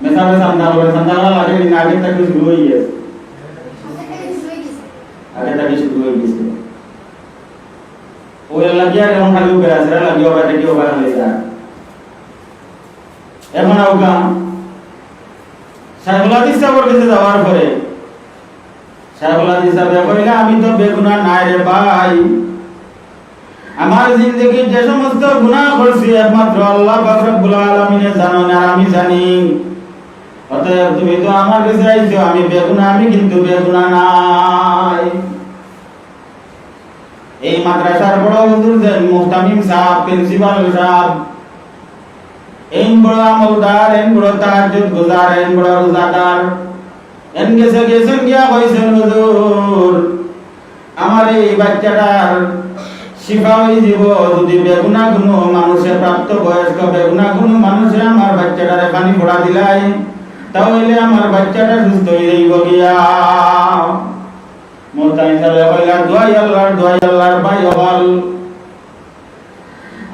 মেসাবে সান্দা করে সান্দা লাগে না আগে থেকে শুরু হয়ে গেছে আগে থেকে শুরু হয়ে গেছে ওই লাগিয়া এমন খালি উপরে আছে লাগিয়া বাইরে কি ওভার হয়ে যায় এখন আউকা শাইখুল হাদিস সাহেবের কাছে যাওয়ার পরে শাইখুল হাদিস সাহেব কইলা আমি তো বেগুনাহ নাই রে ভাই আমার জিন্দেগি যে সমস্ত গুনাহ করছি একমাত্র আল্লাহ পাক রব্বুল আলামিন জানেন আর আমি জানি অতএব তুমি তো আমার কাছে আইছো আমি বেগুনাহ আমি কিন্তু বেগুনাহ নাই এই মাদ্রাসার বড় হুজুর যে মুহতামিম সাহেব প্রিন্সিপাল সাহেব এই বড় আমলদার এই বড় তাহাজ্জুদ গুজার এই বড় রোজাদার এন গেছেন গিয়া কইছেন হুজুর আমার এই বাচ্চাটার শিফা হয়ে যাব যদি বেগুনাহ কোনো মানুষের প্রাপ্ত বয়স্ক বেগুনাহ কোনো মানুষে আমার বাচ্চাটারে পানি পড়া দিলাই তাহলে আমার বাচ্চাটা সুস্থ হয়ে যাইব গিয়া মুহতামিম সাহেব কইলা দোয়াই আল্লাহর ভাই হল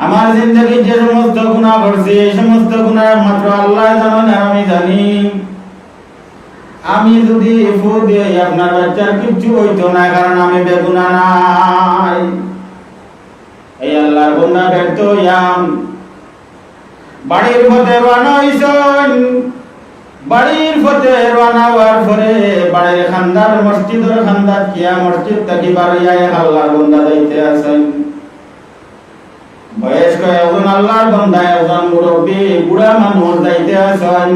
আমার জিন্দেগি যে সমস্ত গুনাহ করছি এই সমস্ত গুনাহ মাত্র আল্লাহ জানেন আর আমি জানি আমি যদি ফু দিয়ে আপনার বাচ্চার কিচ্ছু হইতো না কারণ আমি বেগুনাহ নাই এই আল্লাহর বান্দা ব্যর্থ হইয়াম বাড়ির পথে রওনা হইছেন বাড়ির পথে রওনা হওয়ার পরে বাড়ির খান্দার মসজিদের খান্দার কিয়া মসজিদ থেকে বাড়িয়া আল্লাহর বান্দা যাইতে আছেন বয়স্ক একজন আল্লাহর বান্দা একজন মুরব্বী বুড়া মানুষ যাইতে আছেন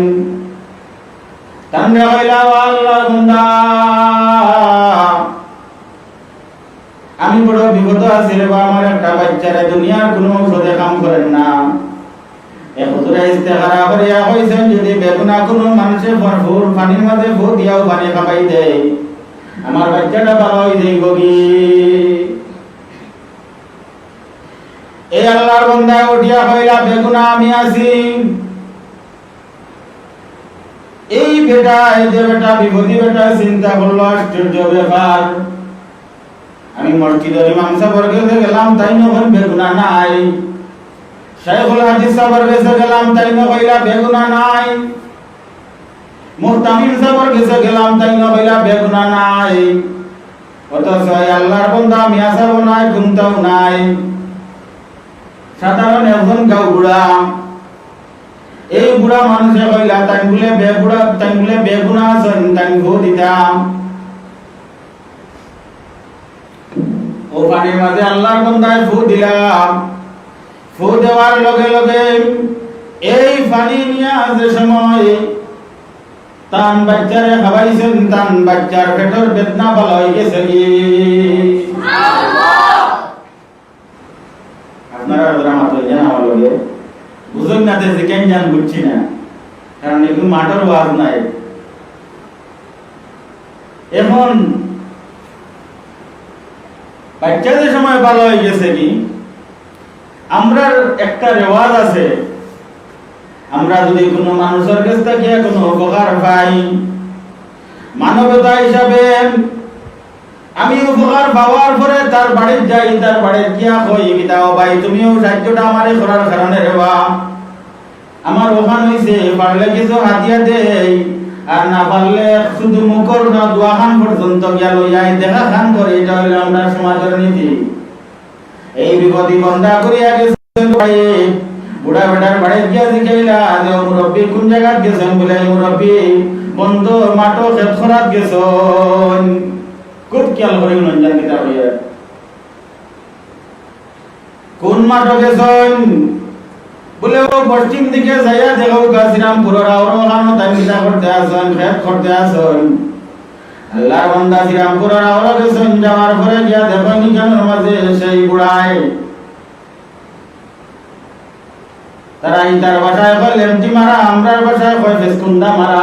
তান্ডে হইলা আল্লাহর বান্দা আমি বড় বিপদ আছি রে বা আমার একটা বাচ্চারা দুনিয়ার কোনো ঔষধে কাম করেন না হুজুরে ইস্তেখারা করিয়া কইছেন যদি বেগুনাহ কোনো মানুষে ভরপুর পানির মাঝে ভু দিয়াও পানি খাবাই দেয় আমার বাচ্চাটা ভালো হয়ে যাইব কি এই আল্লাহর বান্দা উঠিয়া কইলা বেগুনাহ আমি আছি এই বেটা এই যে বেটা বিপদী বেটা চিন্তা করলো আশ্চর্য ব্যাপার আমি মসজিদের ইমাম সাহেবের কাছে গেলাম তাই নখন বেগুনাহ নাই শাইখুল হাদিস সাহেবের কাছে গেলাম তাই না কইলা বেগুনাহ নাই মুহতামিম সাহেবের কাছে গেলাম তাই না কইলা বেগুনাহ নাই অথচ আল্লাহর বান্দা মিয়া সাহেব নাই ঘুমতাও নাই সাধারণ একজন গাঁও বুড়া এই বুড়া মানুষে কইলা তাই বলে বেগুনাহ আছেন তাই ভো দিতাম ও পানির মাঝে আল্লাহর বান্দায় ফু দিলাম ফু দেওয়ার লগে লগে এই পানি নিয়ে যে সময় তান বাচ্চারে খাওয়াইছেন তান বাচ্চার পেটের বেদনা ভালো হয়ে গেছে কি আপনারা মাত্র জানা আমার লগে বুঝুন না যে কেন জান বুঝছি না কারণ এগুলো মাঠের ওয়াজ নাই এখন বাচ্চাদের সময় ভালো হয়ে গেছে কি আমরা একটা রেওয়াজ আছে আমরা যদি কোনো মানুষের কাছ থেকে কোনো উপকার পাই মানবতা হিসাবে আমি উপকার পাওয়ার পরে তার বাড়ির যাই তার বাড়ির কিয়া কই কিতাও ভাই তুমিও সাহায্যটা আমারে করার কারণে রেবা আমার ওখান হইছে পারলে কিছু হাতিয়া দেই আর না পারলে শুধু মুখর না দোয়া খান পর্যন্ত গিয়া লইয়াই দেখা খান করে এটা হইলো আমরা সমাজের নীতি এই বিপদী বন্ধা করিয়া গেছেন বুড়া বেটার বাড়ি গিয়া জিজ্ঞাইলা যে মুরব্বী কোন জায়গায় গেছেন বলে মুরব্বী বন্ধ মাটো খেত খরাত গেছেন খুব খেয়াল করে নঞ্জান কিতা হইয়া কোন মাটো গেছেন বলে ও পশ্চিম দিকে যাইয়া দেখাও শ্রীরামপুরের আওরানো তাই কিতা করতে আসেন খেত করতে আসেন আল্লাহর বান্দা শ্রীরামপুরের আওরা গেছেন যাওয়ার পরে গিয়া দেখেন কেমন মাঝে সেই বুড়ায় তারা ইটার ভাষায় কয় লেমটি মারা আমরার ভাষায় কয় ফেসকুন্দা মারা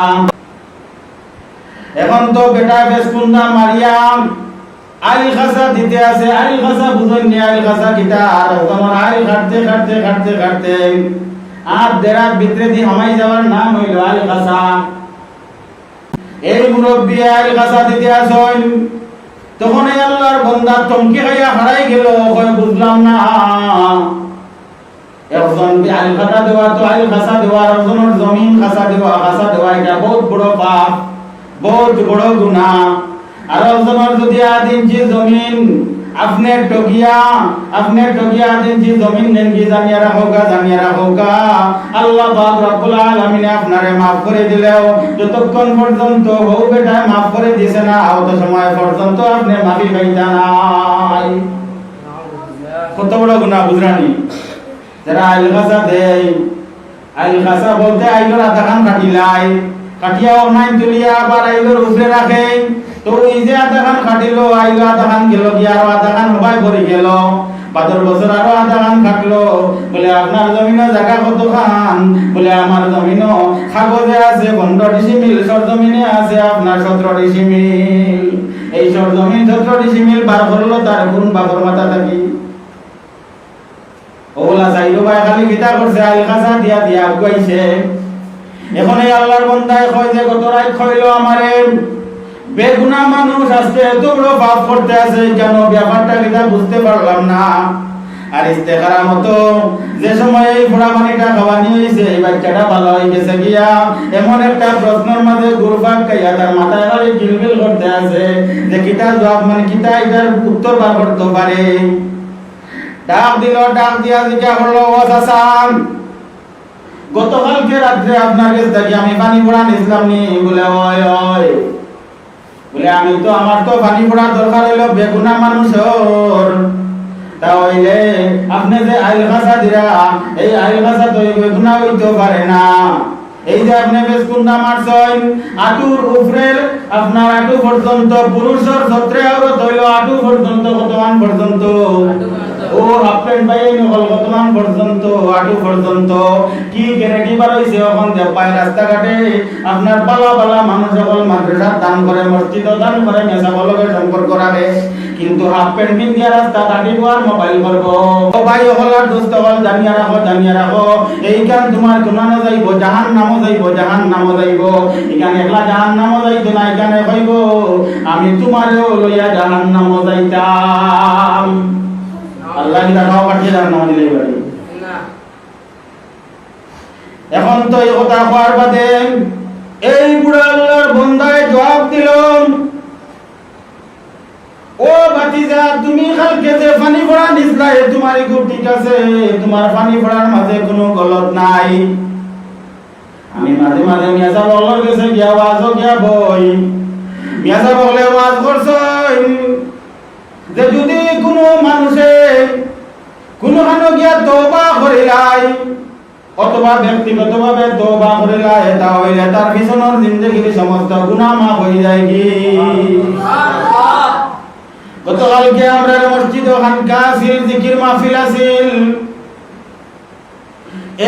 এখন তো বেটা ফেসকুন্দা মারিয়াম আইল খাসা দিতে আছে আইল খাসা বুঝুন নি আইল খাসা কিটা আর তোমার আইল কাটতে কাটতে কাটতে কাটতে আর দেরার ভিতরে দি হামাই যাওয়ার নাম হইল আইল খাসা এই মুরব্বী আইল খাসা দিতে আসেন তখন এই আল্লাহর বান্দা তমকি খাইয়া হারাই গেল কয় বুঝলাম না একজন আইল খাতা দেওয়া তো আইল খাসা দেওয়া, একজনের জমিন খাসা দেওয়া এটা বহুত বড় পাপ, বহুত বড় গুনাহ। আর একজনের যদি 8 ইঞ্চি জমিন আপনি টকিয়া 8 ইঞ্চি জমিন নেন কি জানিয়া রাখোগা আল্লাহ পাক রব্বুল আলামিন আপনারে maaf করে দিলেও যতক্ষণ পর্যন্ত বউ বেটা maaf করে দিছে না অত সময় পর্যন্ত আপনি মাফি পাইতা নাই। কত বড় গুনাহ বুঝরানি। যারা আইল খাসা দেয়, আইল খাসা বলতে আইলোর আধা খান কাটিলাই, কাটিয়া অনাইন তুলিয়া আবার আইলোর উপরে রাখে, তো এই যে আধা খান কাটিলো আইলো আধা খান গেল গিয়া আরো আধা খান হবাই পড়ে গেল, 5 বছর আরো আধা খান কাটলো, বলে আপনার জমিনে জায়গা কত খান, বলে আমার জমিনও কাগজে আছে 15 ডিসিমিল, সরজমিনে আছে আপনার 17 ডিসিমিল। এই সরজমিন 17 ডিসিমিল বার করলো তার কোন বাবর মাথা থাকি ওলা চাইলো ভাই খালি কিতা করছে আইল খাসা দিয়া আগুয়াইছে। এখন এই আল্লাহর বান্দায় কয় যে কত রাত খইলো আমারে, বেগুনা মানুষ আজকে এত বড় পাপ করতে আছে কেন, ব্যাপারটা কিতা বুঝতে পারলাম না। আর ইস্তেখারা মতো যে সময় এই ফোড়া পানিটা খাওয়ানি হয়েছে এই বাচ্চাটা ভালো হয়ে গেছে গিয়া এমন একটা প্রশ্নের মাঝে ঘুরপাক খাইয়া তার মাথায় খালি কিলবিল করতে আছে যে কিতা জবাব মানে কিতা এটার উত্তর বার করতে পারে। ডাক দিয়া জিজ্ঞাসা করলো, ও চাচা গতকালকে রাত্রে আপনার কাছ থেকে আমি পানি পড়া নিছিলাম নি? বলে ওই ওই, বলে আমি তো আমার তো পানি পড়ার দরকার হইলো বেগুনা মানুষের, তা হইলে আপনি যে আইল খাসা দিরা এই আইল খাসা তো বেগুনা হইতে পারে না। এই যে আপনি বেসকুন্ডা মারছেন আটুর উপরের আপনার আটু পর্যন্ত, পুরুষের ছত্রে আরো হইল আটু পর্যন্ত, কতমান পর্যন্ত ও হাফ প্যান্ট বাইরে নকল কতমান পর্যন্ত, আটু পর্যন্ত কি গ্যারান্টি বার হইছে। এখন যে পায় রাস্তাঘাটে আপনার বালা মানুষ সকল মাদ্রাসা দান করে, মসজিদ দান করে, মেসাবলকে সম্পর্ক রাখে, কিন্তু হাফ প্যান্ট পিন্দিয়া রাস্তা দাঁড়িয়ে আর মোবাইল করবো। ও ভাই হলার দোস্ত হল জানিয়া রাখো এই কান তোমার গুনানো যাইব, জাহান্নামও যাইব। এখানে একলা জাহান্নামও যাইতো না, এখানে কইব আমি তোমারও লইয়া জাহান্নামও যাইতাম। আল্লাহ কি তাকাও কাটিয়ে জাহান্নাম দিলে পারে না। এখন তো এই কথা হওয়ার বাদে এই বুড়া আল্লাহর বান্দায় জবাব দিল, ও ভাতিজা তুমি কালকে যে পানি পড়া নিছলা এ তোমারই খুব ঠিক আছে, তোমার পানি পড়ার মাঝে কোনো গলত নাই। আমি মাঝে মাঝে মিয়াজা বলার কাছে গিয়া ওয়াজও গিয়া বই, মিয়াজা বলে ওয়াজ করছই যে যদি কোনো মানুষে কোনোখানে গিয়া তওবা করিলাই অথবা ব্যক্তিগতভাবে তওবা করিলাই তাহলে তার পিছনের জিন্দেগির সমস্ত গুনাহ মাফ হয়ে যায় কি। গতকালকে আমরা মসজিদে খানকা আছিল, জিকির মাহফিল আছিল,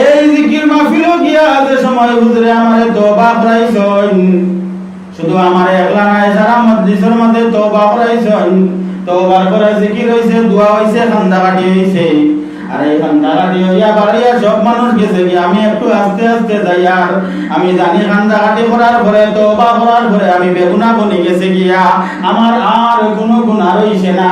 এই জিকির মাহফিলও গিয়া যে সময় হুজুরে আমারে তওবা করাইছেন, শুধু আমারে একলা নাই সারা মজলিসের মধ্যে তওবা করাইছেন। তওবার করে জিকির হইছে, দোয়া হইছে, কান্দাকাটি হইছে। আর এই কান্দাকাটি হইয়া বাড়িয়া সব মানুষ গেছে কি, আমি একটু আস্তে আস্তে যাই। আর আমি জানি কান্দাকাটি করার পরে তওবা করার পরে আমি বেগুনা বনি গেছে গিয়া আমার আর কোনো গুনাহ রইছে না।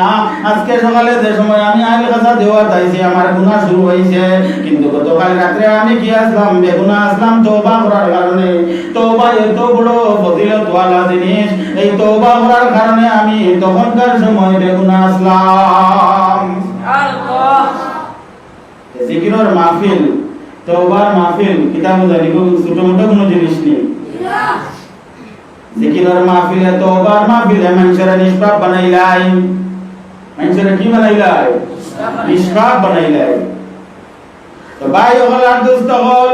আজকে সকালে যে সময় আমি আইল খাসা দেওয়া তাইছি আমার গুনাহ শুরু হইছে, কিন্তু গতকাল রাতে আমি কি আসলাম বেগুনা আসলাম তওবা করার কারণে। তওবা এত বড় ফজিলতওয়ালা জিনিস, এই তওবা করার কারণে আমি তখনকার সময় বেগুনা আসলাম। আল্লাহ জিকিরের মাহফিল, তওবার মাহফিল কিতাব জানি ছোট মোটো কোনো জিনিস নেই। জিকিরের মাহফিলে তওবার মাহফিলে মানুষের নিষ্পাপ বানাইলাই, মানুষের কি বানাইলাই? নিষ্পাপ বানাইলাই। তো ভাই হলার দোস্ত হল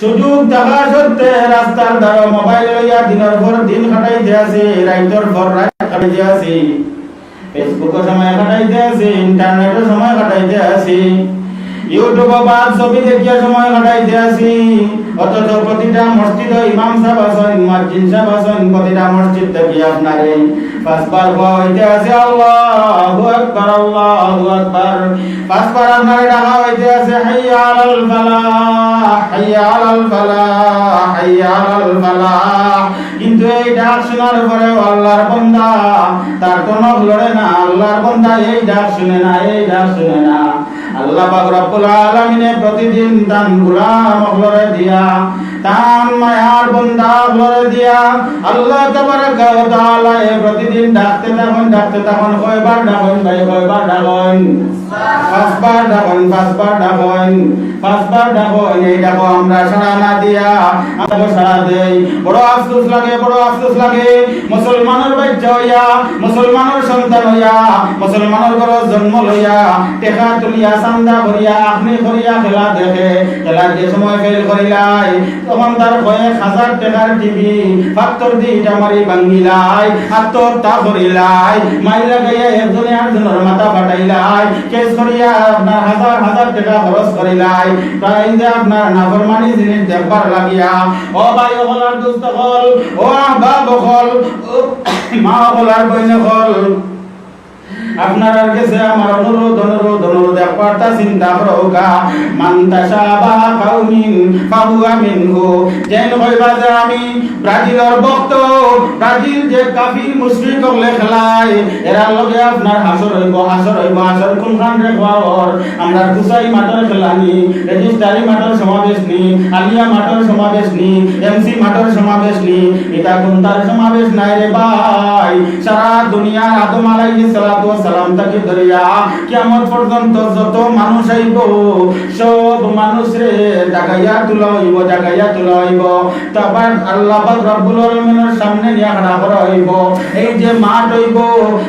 সুযোগ থাকা সত্ত্বে রাস্তার ধারে মোবাইল লইয়া দিনের পর দিন কাটাইতে আছে, রাইতর পর রাত কাটাইতে আছে, ফেসবুকে সময় কাটাইতে আছে, ইন্টারনেটে সময় কাটাইতে আছে, ইউটিউবে বাদ ছবি দেখিয়া সময় কাটাইতে আছি। অথচ প্রতিটা মসজিদ ইমাম সাহেব আছেন, মুয়াজ্জিন সাহেব আছেন, প্রতিটা মসজিদ থেকে আপনারে 5 বার হইতে আছে আল্লাহু আকবার, আল্লাহু আকবার। 5 বার আপনারে ডাকা হইতে আছে হাইয়া আলাল ফালাহ, হাইয়া আলাল ফালাহ, হাইয়া আলাল ফালাহ। কিন্তু এই ডাক শোনার পরে আল্লাহর বান্দা তার কোনো লড়ে না, আল্লাহর বান্দা এই ডাক শুনে না, এই ডাক শুনে না। আল্লাহ পাক রব্বুল আলামিনে প্রতিদিন তান গোলাম হলরে দিয়া তান মায়ার বান্দা হলরে দিয়া আল্লাহ তাবারাকা ওয়া তাআলা প্রতিদিন ডাকতে থাকুন কয়বার ডাকুন ভাই কয়বার ডাকুন পাঁচবার ডাকুন এই ডাকো আমরা সাড়া না দিয়া আমরা সাড়া দেই বড় আফসোস লাগে মুসলমানের বাচ্চা হইয়া মুসলমানের সন্তান হইয়া মুসলমানের ঘর জন্ম লইয়া টেকা তুলিয়া চান্দা করিয়া আপনি করিয়া খেলা দেখে খেলার যে সময় ফেল করিলাই তখন তার কয়েক হাজার টাকার টিভি পাত্তর দিটা মারি ভাঙ্গিলাই আত্মহত্যা করিলাই মাইলা গাইয়া একজনে আরেকজনের মাথা ফাটাইলাই কেস করিয়া আপনার হাজার টাকা খরচ করিলাই তাই যে আপনার নাফরমানি জিনিস দেখবার লাগিয়া ও ভাই হলার দুস্থ হল ও বাপ হল মা হলার বইন হল আপনার কাছে আমার অনুরোধ একবারটা চিন্তা করোগা মান তাশাবা কাউমিন ফাহুয়া মিনহু যেন কইবা যে আমি ব্রাজিলের ভক্ত ব্রাজিল যে কাফির মুশরিক হলে খেলায় এরা লগে আপনার হাসর হাসর কোনখান রে খবর আমরা কুসাই মাঠের খেলানি রেজিস্ট্রারি মাঠের সমাবেশ নি আলিয়া মাঠের সমাবেশ নি এমসি মাঠের সমাবেশ নি এটা কোনটার সমাবেশ নাই রে ভাই সারা দুনিয়ার আদম আলাইহিস সালাতু সালাম থেকে ধরিয়া কিয়ামত পর্যন্ত যত মানুষ আইব সব মানুষ রে জাগাইয়া তুলা হইব তারপর আল্লাহ পাক রব্বুল আলামিনের সামনে নিয়া খাড়া করা হইব এই যে মাঠ হইব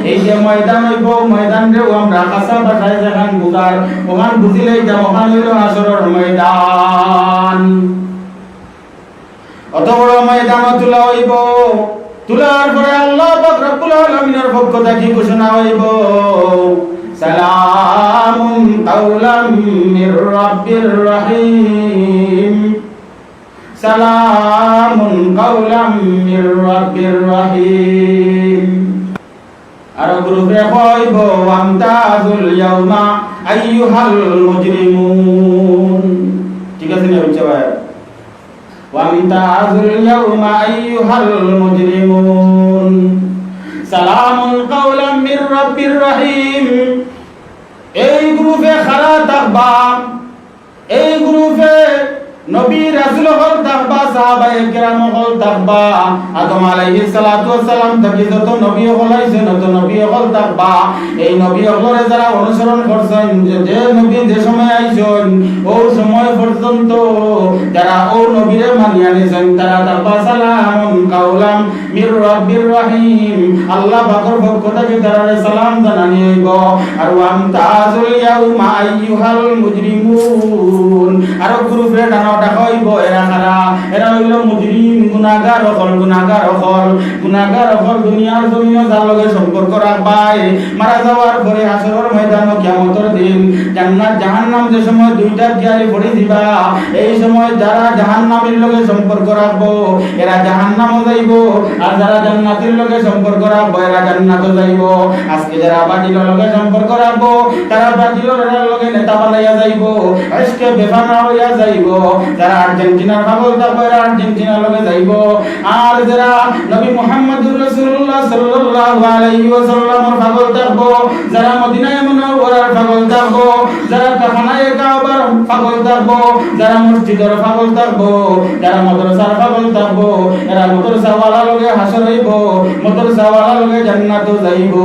এই যে ময়দান হইব ময়দান রে আমরা কাঁচা ভাষায় যেখান বুঝার ওখান বুঝিলেই যা ওখান হইল আসরের ময়দান অত বড় ময়দান তুলা হইব তুলার পরে আল্লাহ পাক রব্বুল আলামিনের পক্ষ থেকে ঘোষণা হইব সালামুন কাওলাম মির রাব্বির রহিম সালামুন কাওলাম মির রাব্বির রহিম আর গ্রুপে হইব আমতাজুল ইয়াউমা আইয়ুহাল মুজরিমুন ঠিক আছে না বাচ্চা ভাই وامتازوا اليوم أيها المجرمون سلام قولا من رب رحيم এই গ্রুপে খারা থাকবা এই গ্রুপে নবী রাসূল হল থাকবা সাহাবায়ে কেরাম হল থাকবা আদম আলাইহিস সালাতু ওয়াস সালাম থেকে যত নবী হল আইছেন তত নবী হল থাকবা এই নবী হলরে যারা অনুসরণ করছেন যে নবী যে সময় আইছেন ওই সময় পর্যন্ত যারা ও নবীরে মানিয়া নিছেন তারা থাকবা সালামুন কাওলাম মির রাব্বির রহিম আল্লাহ পাকের পক্ষ থেকে তারা সালাম জানানি হইব আর আমতাজুল ইয়াউমা আইয়ুহাল মুজরিমুন আর গ্রুপে ডানা হইব এরা কারা এরা হইল মুজরিম গুনাহগার হল দুনিয়ার জমিনে যার লগে সম্পর্ক রাখবাই মারা যাওয়ার পরে হাসরের ময়দানে কিয়ামতের দিন জান্নাত জাহান্নাম যে সময় দুইটা দিয়ারে পড়ে দিবা এই সময় যারা জাহান্নামের লগে সম্পর্ক রাখবো এরা জাহান্নামে যাইব আর যারা জান্নাতের লগে সম্পর্ক রাখবো এরা জান্নাতে যাইব আজকে যারা বাতিলের লগে সম্পর্ক রাখবো তারা বাতিলের লগে নেতা বানাইয়া যাইব আজকে বেফানা হইয়া যাইব যারা আর্জেন্টিনার পাগল থাকবে এরা আর্জেন্টিনার লগে যাইব আর যারা নবী মুহাম্মদুর রাসূলুল্লাহ সাল্লাল্লাহু আলাইহি ওয়াসাল্লামের পাগল থাকবো যারা মদিনায়ে মুনাওয়ারার পাগল থাকবো যারা কাফনায়ে কাবার পাগল থাকবো যারা মসজিদের পাগল থাকবো যারা মাদ্রাসার পাগল থাকবো এরা মাদ্রাসাওয়ালা লগে হাসর হইব মাদ্রাসাওয়ালা লগে জান্নাতে যাইব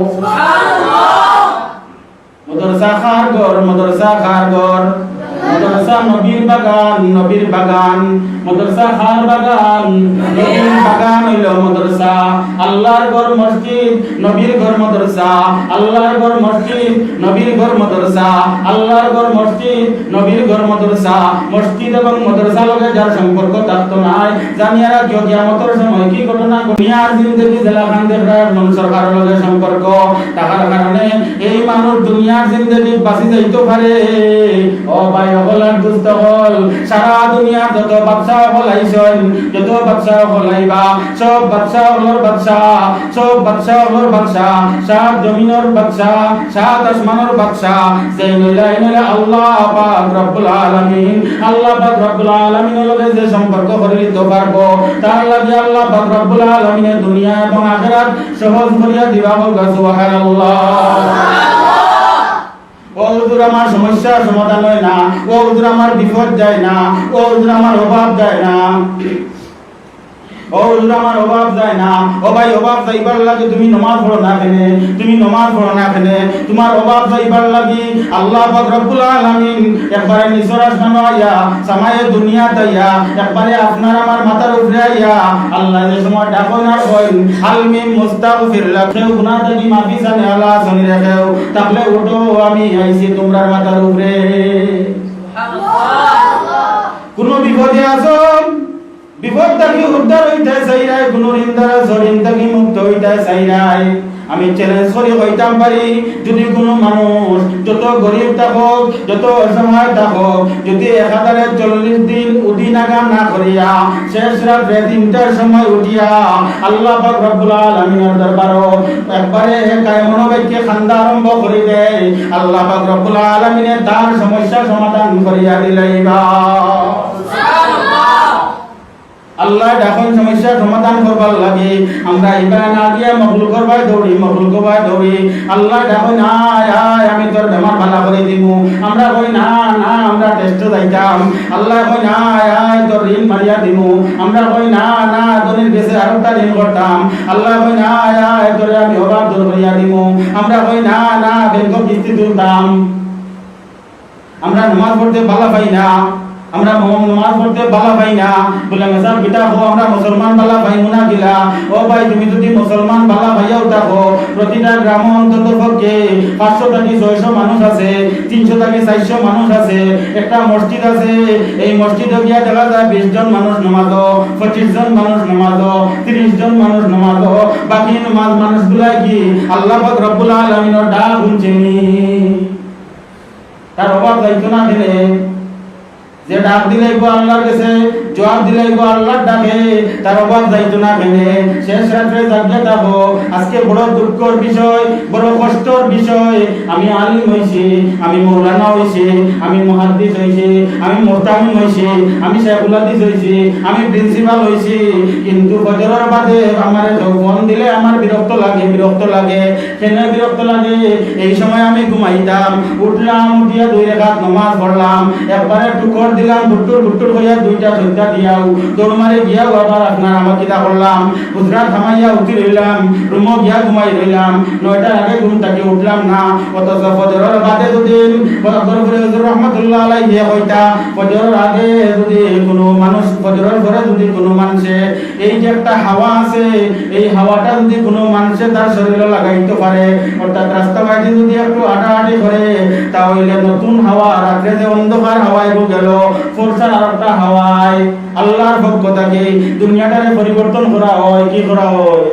সুবহানাল্লাহ মাদ্রাসা খার ঘর মাদ্রাসা নবীর বাগান মাদ্রাসা খার বাগান নবীর বাগান হইল মাদ্রাসা আল্লাহর ঘর মসজিদ নবীর ঘর মাদ্রাসা আল্লাহর ঘর মসজিদ নবীর ঘর মাদ্রাসা আল্লাহর ঘর মসজিদ নবীর ঘর মাদ্রাসা মসজিদ এবং মাদ্রাসা লগে যার সম্পর্ক থাকতো নাই জানিয়ারা কিয়ামতের সময় কি ঘটনা দুনিয়ার জিন্দেগি জেলাখান দেখরা সরকারের লগে সম্পর্ক টাকার কারণে এই মানুষ দুনিয়ার জিন্দেগি বাঁচি যাইতে পারে ও ভাই হলার দুস্থ হল সারা দুনিয়ার যত বাদশা হল আইছেন যত বাদশা হল আইবা সব বাদশা হলর বাদশা সাত জমিনের বাদশা সাত আসমানের বাদশা সেই নইলা আল্লাহ পাক রব্বুল আলামিন লগে যে সম্পর্ক করে দিতে পারবো তার লাগি আল্লাহ পাক রব্বুল আলামিন দুনিয়া এবং আখিরাত সহজ করিয়া দিবা হোক সুবহানাল্লাহ ও হুজুর আমার সমস্যার সমাধান হয় না, ও হুজুর আমার বিপদ যায় না, ও হুজুর আমার অভাব যায় না, ও হুজুর আমার অভাব যায় না। ও ভাই অভাব যাইবার লাগে তুমি নামাজ পড়ো না কেন, তুমি নামাজ পড়ো না কেন? তোমার অভাব যাইবার লাগি আল্লাহ পাক রব্বুল আলামিন একবারে নিসর আসমান আইয়া সামায়ে দুনিয়া তাইয়া একবারে আপনার আমার মাথার উপরে আইয়া আল্লাহ যে সময় ডাকো না কই হালমিম মুস্তাগফির লাকেও গুনাহ থেকে মাফি জানে আল্লাহ শুনি রাখেও, তাহলে ওঠো আমি আইছি তোমরার মাথার উপরে। সুবহানাল্লাহ। কোন বিপদে আছো, বিপদ থেকে উদ্ধার হইতে চাইরাই, কোন নিন্দার জরিন থেকে মুক্ত হইতে চাইরাই, আমি চ্যালেঞ্জ করে কইতাম পারি যদি কোনো মানুষ যত গরিব থাকুক যত অসহায় থাকুক যদি 1040 দিন উদি নাগা না করিয়া শেষ রাতে 3টার সময় উঠিয়া আল্লাহ পাক রব্বুল আলামিনের দরবারে একবারে কায়মন ব্যক্তি খান্দা আরম্ভ করে দেয়, আল্লাহ পাক রব্বুল আলামিনে তার সমস্যা সমাধান করিয়া দিলাইবা। আল্লাহ যখন সমস্যা সমাধান করবার লাগে আমরা ইবাদত না দিয়া মখলুক করবাই দৌড়ি, মখলুক করবাই দৌড়ি। আল্লাহ যখন আয় আয় আমি তোর বেমার ভালো করে দিব, আমরা কই না না আমরা টেস্ট যাইতাম। আল্লাহ কই না আয় আয় তোর ঋণ মারিয়া দিব, আমরা কই না না তোর কাছে আরেকটা ঋণ করতাম। আল্লাহ কই না আয় আয় তোর আমি অভাব দূর করিয়া দিব, আমরা কই না না ব্যাংক কিস্তি তুলতাম। আমরা নামাজ পড়তে ভালো পাই না, আমরা নামাজ পড়তে ভালো পাই না বলে মেসাব বিটা হো আমরা মুসলমান ভালো পাই না গিলা। ও ভাই তুমি যদি মুসলমান ভালো ভাইয়াও থাকো প্রতিটা গ্রাম অন্তত পক্ষে 500 থেকে 600 মানুষ আছে, 300 থেকে 400 মানুষ আছে, একটা মসজিদ আছে, এই মসজিদে গিয়া দেখা যায় 20 জন মানুষ নামাজ, 25 জন মানুষ নামাজ, 30 জন মানুষ নামাজ, বাকি নামাজ মানুষগুলা কি আল্লাহ পাক রব্বুল আলামিনের ডাক শুনছেনি? তার অভাব যাইতো না দিলে যে ডাক দিলে আল্লাহর কাছে জবাব দিলে আল্লাহর ডাকে তার অভাব যাইতো না কেন? শেষ রাত্রে জাগিয়ে থাকো। আজকে বড় দুঃখের বিষয়, বড় কষ্টের বিষয়, আমি আলিম হইছি, আমি মৌলানা হইছি, আমি মুহাদ্দিস হইছি, আমি মুহতামিম হইছি, আমি শাইখুল হাদিস হইছি, আমি প্রিন্সিপাল হইছি, কিন্তু ফজরের বাদে আমারে ফোন দিলে আমার বিরক্ত লাগে, বিরক্ত লাগে। কেন বিরক্ত লাগে? এই সময় আমি ঘুমাইতাম, উঠলাম, উঠিয়া 2 রাকাত নামাজ পড়লাম, একবারে টুকর দিলাম, বুট্টুর বুট্টুর হইয়া 2টা সজ্জা দিয়াও দৌড় মারে গিয়াও আবার আপনার আমার কিতা করলাম, হুজরা থামাইয়া উঠি রইলাম, রুমো গিয়া ঘুমাই রইলাম, 9টার আগে ঘুম থেকে উঠলাম না। অথচ ফজরের বাদে যদি ফজর করে হুজুর রাহমাতুল্লাহ আলাইহি কইতা ফজরের আগে যদি কোনো মানুষ ফজরের পরে যদি কোনো মানুষে এই যে একটা হাওয়া আছে এই হাওয়াটা যদি কোনো মানুষে তার শরীরে লাগাইতে পারে, অর্থাৎ রাস্তা ঘাটে যদি একটু হাঁটাহাঁটি করে, তাহলে নতুন হাওয়া রাত্রে যে অন্ধকার হাওয়ায় গেল ফোরসার আরেকটা হাওয়ায় আল্লাহর পক্ষ থেকে দুনিয়াটারে পরিবর্তন করা হয়। কি করা হয়?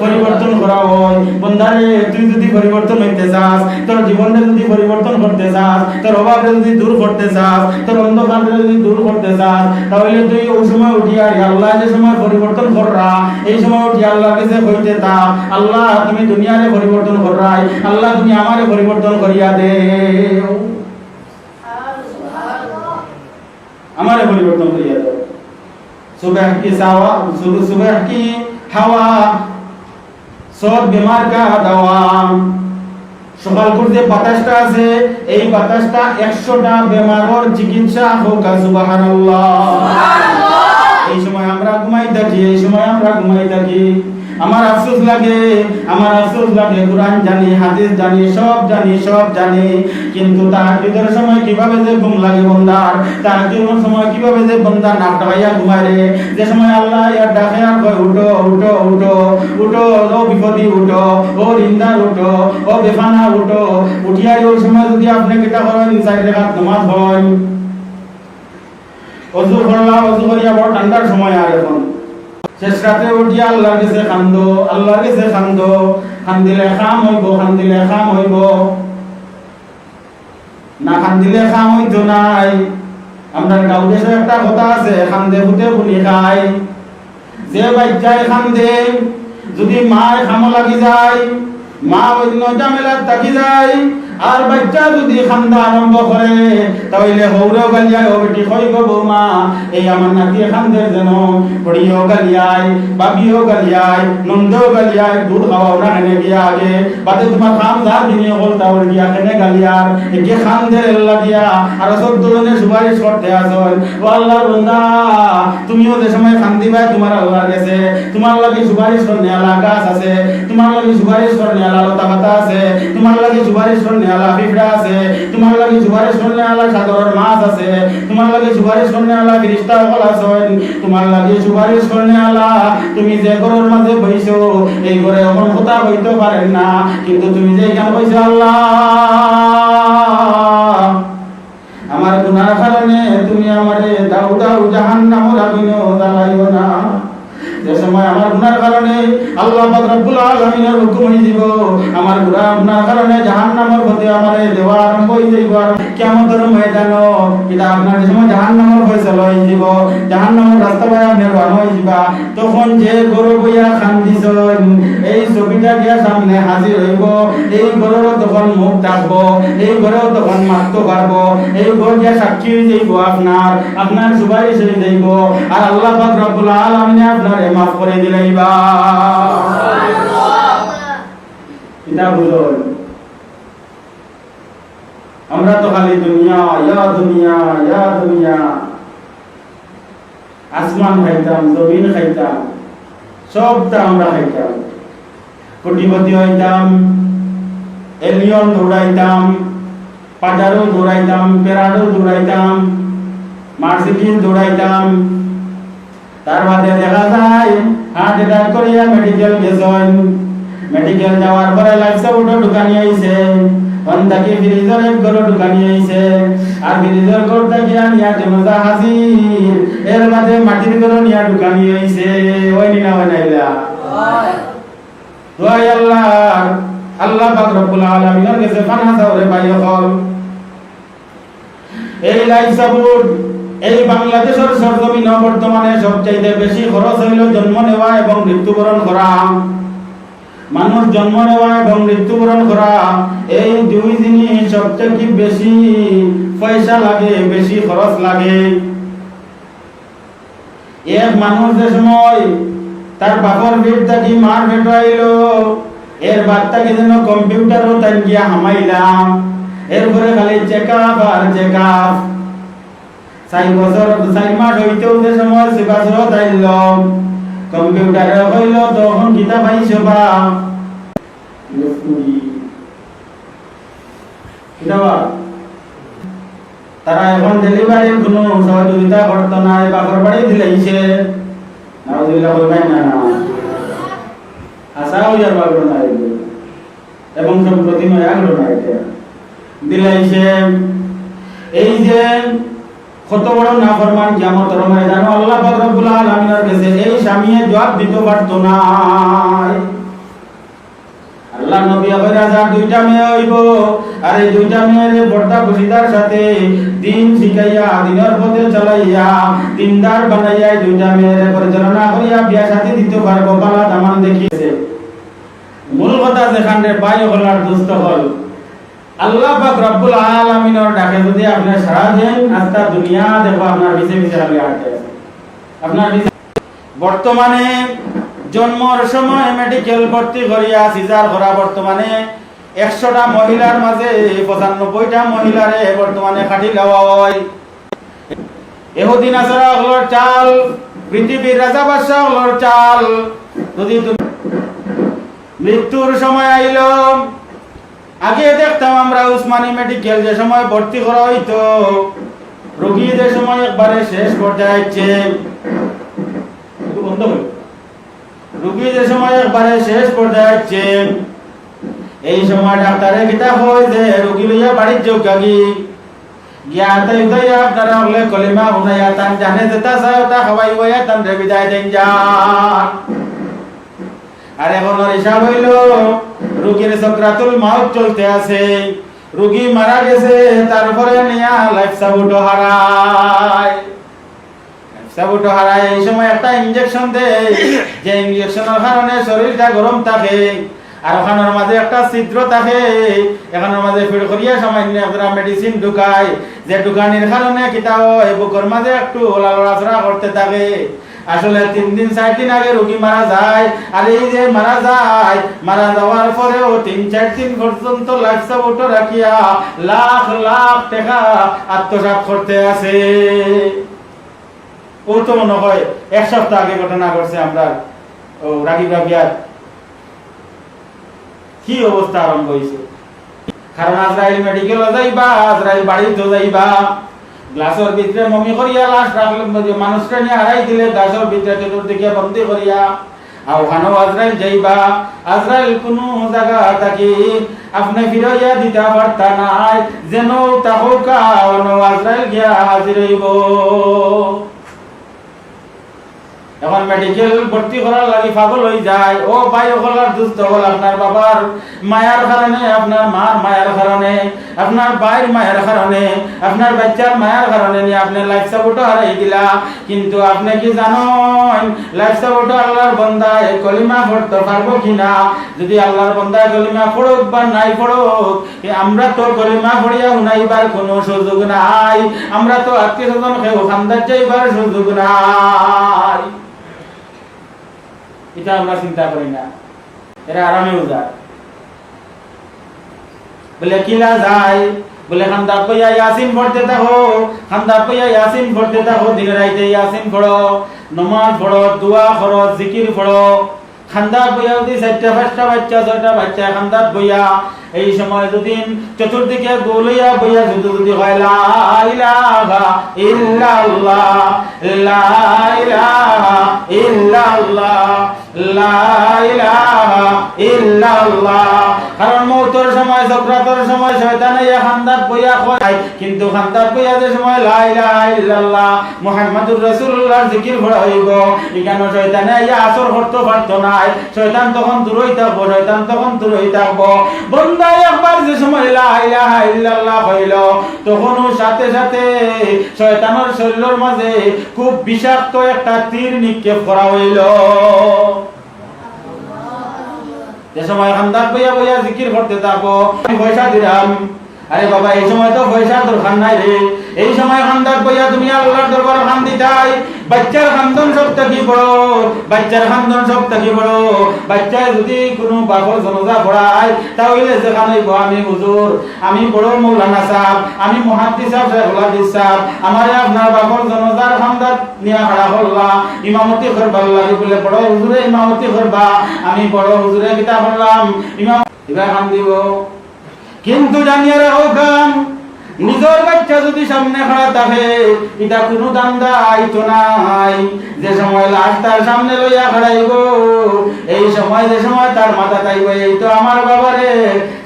পরিবর্তন করা হয়। বন্দারে তুই যদি পরিবর্তন হইতে চাস, তোর জীবনটা যদি পরিবর্তন করতে চাস, তোর অভাবটা যদি দূর করতে চাস, তোর অন্ধকারটা যদি দূর করতে চাস, তাহলে তুই ওই সময় উঠিয়া আল্লাহ যে সময় পরিবর্তন কররা এই সময় উঠিয়া আল্লাহর কাছে কইতে থাক, আল্লাহ তুমি দুনিয়ারে পরিবর্তন কররাই, আল্লাহ তুমি আমারে পরিবর্তন করিয়া দে, আমারে পরিবর্তন করিয়া দাও। সুবহ কি সাওয়া সুবহ কি হাওয়া সব বিমার কা দাওয়া। সকাল করতে বাতাসটা আছে, এই বাতাসটা 100টা বেমারের চিকিৎসা হোক। সুবহানাল্লাহ, সুবহানাল্লাহ। এই সময় আমরা ঘুমাই থাকি, এই সময় আমরা ঘুমাই থাকি। আমার আফসোস লাগে, আমার আফসোস লাগে। কুরআন জানি, হাদিস জানি, সব জানি, সব জানি, কিন্তু তাহাজ্জুদের সময় কিভাবে যে ঘুম লাগে বন্দার, তাহাজ্জুদের সময় কিভাবে যে বন্দা নাক ডাকাইয়া ঘুমায় রে। যে সময় আল্লাহ ইয়ার ডাকে আর কয় উঠো উঠো উঠো উঠো, ও বিপদি উঠো, ও রিন্দার উঠো, ও বেফানা উঠো, উঠিয়া ওই সময় যদি আপনি কিতা করেন 4 রাকাত নামাজ পড়েন, ওযু করলাম, ওযু করিয়া বড় ঠান্ডার সময় আর এখন শেষ রাতে উঠিয়া আল্লাহর কাছে কান্দো, আল্লাহর কাছে কান্দো। কান্দিলে কাম হইব, কান্দিলে কাম হইব, না কান্দিলে কাম হইতো নাই। আমরা গাঁও দেশে একটা কথা আছে, কান্দে ফুটে বুনি খায়। যে বাচ্চায় কান্দে যদি মায় খামো লাগি যায়, মা অন্য ঝামেলার থাকি যায়, আর বাচ্চা যদি খান্দা আরম্ভ করে তাহলে হৌরেও গালিয়ায় ও বেটি কই গো বৌমা এই আমার নাতি খান্দের যেন পড়িও গালিয়ায় বাবিও গালিয়ায় নন্দও গালিয়ায় দুধ খাওয়াও না এনে গিয়া আগে বাদে তোমার খাম যার দিনে হল তাওর গিয়া কেনে গালিয়ার একে খান্দের এল্লা দিয়া আর সব ধরনের সুপারিশ করতে আসল ও আল্লাহর বান্দা তুমিও যে সময় খান্দিবা তোমার আল্লাহর কাছে তোমার লাগি সুপারিশ করনে আলা গাছ আছে তোমার লাগি সুপারিশ করনে আলা লতা পাতা আছে তোমার লাগি সুপারিশ করনে আলা পিঁপড়া আছে তোমার লাগি সুপারিশ করনে আলা সাগরের মাছ আছে তোমার লাগি সুপারিশ করনে আলা ফেরেশতা সকল আছেন তোমার লাগি সুপারিশ করনে আলা তুমি যে ঘরের মাঝে বইছো এই ঘরে এখন কথা হইতে পারেন না কিন্তু তুমি যে কেন বইছো আল্লাহ আমার গুনার কারণে তুমি আমারে দাও দাও জাহান্নামের আগুনে জ্বালাইও না যে সময় আমার গুনার কারণে আল্লাহ পাক রব্বুল আলামিনের হুকুম হই দিব আমার গুনার কারণে জাহান্নামের পথে আমারে দেওয়া আরম্ভ হই যাইব আর কিয়ামতের ময়দানে এটা আপনার সময় জাহান্নামের ফয়সালা হই দিব জাহান্নামের রাস্তা পায় আপনি রওনা হই যাবা তখন যে গরু বইয়া খান্দিছেন এই ছবিটা দিয়া সামনে হাজির হইব এই গরুর তখন মুখ ডাকবো এই গরুর তখন মারতে পারবো এই গরু দিয়া সাক্ষী হই যাইব আপনার সুপারিশ হই যাইব আর আল্লাহ পাক রব্বুল আলামিন আপনার মাফ করে দিলাইবা এটা বুঝুন আমরা তো খালি দুনিয়া ইয়া দুনিয়া আসমান খাইতাম জমিন খাইতাম সবটা আমরা খাইতাম কোটিপতি হইতাম এলিয়ন দৌড়াইতাম পাজারো দৌড়াইতাম পেরাডো দৌড়াইতাম মার্সিডিজ দৌড়াইতাম তার বাদে দেখা যায় হার্ট অ্যাটাক করিয়া মেডিকেল গেছেন মেডিকেল যাওয়ার পরে লাইফ সাপোর্ট দোকানি আইছে অন্তাকে ফ্রিজের এক গরো দোকানি আইছে আর ফ্রিজের ঘর থেকে নিয়া জনতা হাজির এর বাদে মাটির গরো নিয়া দোকানি আইছে ওই নিনা বানাইলা দোয়াই আল্লাহ পাক রব্বুল আলামিনের কাছে ফানা চাওরে ভাই হল এই লাইফ সাপোর্ট এই বাংলাদেশের সরজমিনে বর্তমানে সবচেয়ে বেশি খরচ হইল জন্ম নেওয়া এবং মৃত্যুবরণ করা মানুষ জন্ম নেওয়া এবং মৃত্যুবরণ করা এই দুই জিনিস সবচেয়ে বেশি পয়সা লাগে বেশি খরচ লাগে এক মানুষ যে সময় তার বাপর পেট থাকি মার পেট আইলো এর বাচ্চাকে যেন কম্পিউটারও তাই গিয়া হামাইলাম এরপরে খালি চেক আপ আর চেক আপ 4 বছর 4 মাস হইতেও যে সময় সেবাসর তাইল কম্পিউটারে হইল তখন কিতা পাইছো বা তারা এখন ডেলিভারির কোনো সহযোগিতা করতো না বাপর বাড়ি দিলাইছে নাউজুবিল্লাহ কইবেন না আশা হইয়ার বাপর না এবং সব প্রতিমা আগলো না এটা দিলাইছে এই যে কত বড় নাফরমান কিয়ামতের ময়দানে আল্লাহ পাক রব্বুল আলামিনের কাছে এই স্বামীয়ে জবাব দিতে পারতো না আল্লাহ নবী কইরা যা দুইটা মেয়ে হইব আর এই দুইটা মেয়ের পর্দা খুশিদার সাথে দিন শিখাইয়া দিনের পথে চালাইয়া দিনদার বানাইয়া দুইটা মেয়ের পরিচালনা করিয়া বিয়া শাদী দিতে পারবো বালা দামান দেখিয়েছে মূল কথা যেখানে বাই হলার দুষ্ট হল আল্লাহ পাক রব্বুল আলামিনের ডাকে যদি আপনি সাড়া দেন আস্তা দুনিয়া দেখো আপনার পিছে পিছে লাগে আটকে আপনার বর্তমানে জন্মর সময় মেডিকেল ভর্তি করিয়া সিজার করা বর্তমানে 100টা মহিলার মাঝে 95টা মহিলারে বর্তমানে খাটি লওয়া হয় এহুদিন আসরা হলোর চাল পৃথিবীর রাজা বাদশা হলোর চাল যদি মৃত্যুর সময় আইলো আগে দেখতাম আমরা উসমানী মেডিকেল যে সময় ভর্তি করা হইতো রোগীদের সময় একবারে শেষ পর্যায়ে আছে বন্ধ হই রোগীদের সময় একবারে শেষ পর্যায়ে আছে এই সময় ডাক্তারে কিতা কয় যে রোগী লইয়া বাড়ির যাও কাগি গিয়া তাই তাই আপনারা হলে কলিমা উনাইয়া তান জানে যেটা চায় ওটা খাওয়াই হইয়া তান রে বিদায় দেন যান আর এখন হিসাব হইল রোগীর সাকরাতুল মাউত চলতে আছে রোগী মারা গেছে তারপরে নিয়া লাইফ সাপোর্ট হারায় এই সময় একটা ইনজেকশন দেয় যে ইনজেকশনের কারণে শরীরটা গরম থাকে আর ওখানের মাঝে একটা ছিদ্র থাকে, এখানের মাঝে ফির করিয়া সামান্য একটা মেডিসিন ঢুকায়, যে ঢুকানির কারণে কিতা হয় বুকের মাঝে একটু লড়াচড়া করতে থাকে। আসলে 3 দিন 4 দিন আগে রোগী মারা যায়, আর এই যে মারা যায়, মারা যাওয়ার পরেও 3-4 দিন পর্যন্ত লাইফ সাপোর্ট রাখিয়া লাখ লাখ টাকা আত্মসাৎ করতে আছে। ও তো মনে হয় 1 সপ্তাহ আগে ঘটনা ঘটছে আমরা ও রাগিব রাবিয়ার কি অবস্থা আরম্ভ হয়েছে। কারণ আজরাইল মেডিকেল যাইবা, আজরাইল বাড়িতে যাইবা, গ্লাসের ভিতরে মমি করিয়া লাশ রাখলে মানুষটা নিয়ে হারাই দিলে গ্লাসের ভিতরে চতুর্দিকে বন্দি করিয়া, আর ওখানেও আজরাইল যাইবা। আজরাইল কোনো জায়গা থাকি আপনি ফিরাইয়া দিতে পারতা নাই, যেন তাহকা আজরাইল গিয়া হাজির হইব। এখন মেডিকেল ভর্তি করার লাগি পাগল হয়ে যায়। ও ভাই ওগুলার দুস্থ হল আপনার বাবার মায়ার কারণে, আপনার মার মায়ার কারণে, আপনার ভাইয়ের মায়ের কারণে, আপনার বাচ্চার মায়ের কারণে নিয়ে আপনি লাইফ সাপোর্ট হারাই দিলা। কিন্তু আপনি কি জানেন লাইফ সাপোর্ট আল্লাহর বান্দায় কলিমা পড়তে পারবো কিনা? যদি আল্লাহর বান্দায় কলিমা পড়ুক বা নাই পড়ুক, আমরা তো কলিমা পড়িয়া উনাইবার কোনো সুযোগ নাই, আমরা তো আত্মীয় স্বজন কেউ খানদার যাইবার সুযোগ নাই। এটা আমরা চিন্তা করি না, এরা আরামেও যায়। বলে কিলা যায়, বলে খান্দাত কইয়া ইয়াসিন পড়তে থাকো, খান্দাত কইয়া ইয়াসিন পড়তে থাকো, দিনে রাইতে ইয়াসিন পড়ো, নামাজ পড়ো, দোয়া করো, জিকির পড়ো। খান্দাত বইয়া যদি 4-5টা বাচ্চা 6টা বাচ্চা খান্দাত বইয়া, এই সময় যদি চতুর্দিকে গোলইয়া বইয়া যদি হয় লা ইলাহা ইল্লাল্লাহ, লা ইলাহা ইল্লাল্লাহ, লা ইলাহা ইল্লাল্লাহ। কারণ মওতের সময়, সাকরাতের সময় শয়তানে এই খান্দাত বইয়া কয়, কিন্তু খান্দাত বইয়া যে সময় লা ইলাহা ইল্লাল্লাহ মুহাম্মাদুর রাসূলুল্লাহর জিকির পড়া হইব, এখানে শয়তানে ইয়া আসর করতে পারতো না। শয়তান তখন দূরই থাকবো, শয়তান তখন দূরই থাকবো। বান্দা একবার যে সময় লা ইলাহা ইল্লাল্লাহ কইল, তখন সাথে সাথে শয়তানের শরীরের মাঝে খুব বিষাক্ত একটা তীর নিক্ষেপ করা হইল। যে সময় খান্দাত বইয়া বইয়া জিকির করতে থাকো, আমি পয়সা দিলাম। আরে বাবা এই সময় তো পয়সার দরকার নাই রে, এই সময় খান্দাত বইয়া তুমি আল্লাহর দরবারে খান দিতাই। বাচ্চার খান্দন সব থাকি বড়, বাচ্চার খান্দন সব থাকি বড়। বাচ্চায় যদি কোনো বাপর জনজা পড়ায়, তাহলে যেখানে আমি হুজুর, আমি বড় মৌলানা সাহেব, আমি মুহাদ্দিস সাহেব, শাইখুল হাদিস সাহেব, আমারে আপনার বাপর জনজার খান্দাত নিয়া খাড়া করলা, ইমামতি করবার লাগে বলে বড় হুজুরে ইমামতি করবা। আমি বড় হুজুরে কিতা করলাম, ইমাম এবার খান দিব। কিন্তু জানিয়ে রাখো গান, নিজের বাচ্চা যদি সামনে খাড়া থাকে, এটা কোনো দান্দা আইতো নাই। যে সময় লাশ তার সামনে লইয়া খাড়াইব, এই সময় যে সময় তার মাথা তাইব, এই তো আমার বাবারে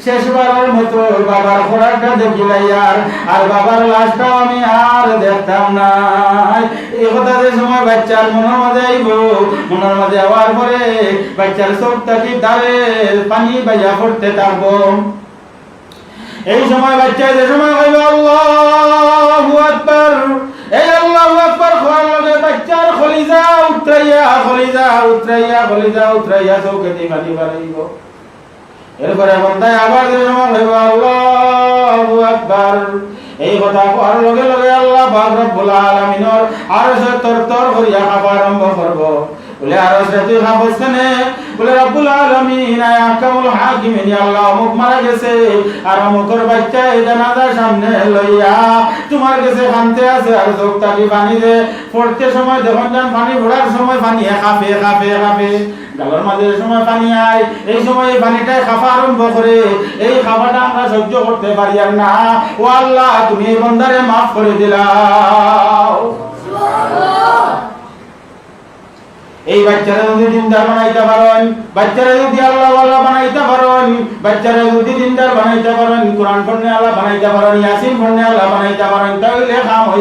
শেষবারের মতো বাবার খোরাকটা দেখিলাইয়ার, আর বাবার লাশটাও আমি আর দেখতাম না। এই কথা যে সময় বাচ্চার মনের মাঝে আইব, মনের মাঝে আওয়ার পরে বাচ্চার চোখ থাকি দাঁড়ে পানি বাইয়া পড়তে থাকবো। এই সময় বাচ্চা যে সময় কইবে আল্লাহু আকবার, এই আল্লাহু আকবার করার লগে বাচ্চার কলিজা উতরাইয়া কলিজা উতরাইয়া কলিজা উতরাইয়া চৌকেতে পানি বাড়াইব। এরপরে বান্দায় আবার যে সময় কইবে আল্লাহু আকবার, এই কথা করার লগে লগে আল্লাহ পাক রব্বুল আলামিনের আরশে তরতর করিয়া খাবার আরম্ভ করব। বলে আরশে তুই খাবস কেনে? বলে রব্বুল আলামিন আহকামুল হাকিমিন, আল্লাহ অমুক মারা গেছে, আর অমুকের বাচ্চা এই জানাজার সামনে লইয়া তোমার কাছে কানতে আছে, আর চোখ তাকি পানি দে পড়তে সময় যখন যান পানি ভরার সময় পানি কাঁপে কাঁপে কাঁপে, গালের মাঝে সময় পানি আয়, এই সময় এই পানিটাই খাফা আরম্ভ করে। এই খাফাটা আমরা সহ্য করতে পারি আর না। ও আল্লাহ তুমি এই বান্দারে মাফ করে দিলাও। এই বাচ্চারা যদি দিনদার বানাইতে পারেন, বাচ্চারা যদি আল্লাহ ওয়ালা বানাইতে পারেন, বাচ্চারা যদি দিনদার বানাইতে পারেন, কোরআন পড়নে আল্লাহ বানাইতে পারেন, ইয়াসিন পড়নে আল্লাহ বানাইতে পারেন, তাহলে কাম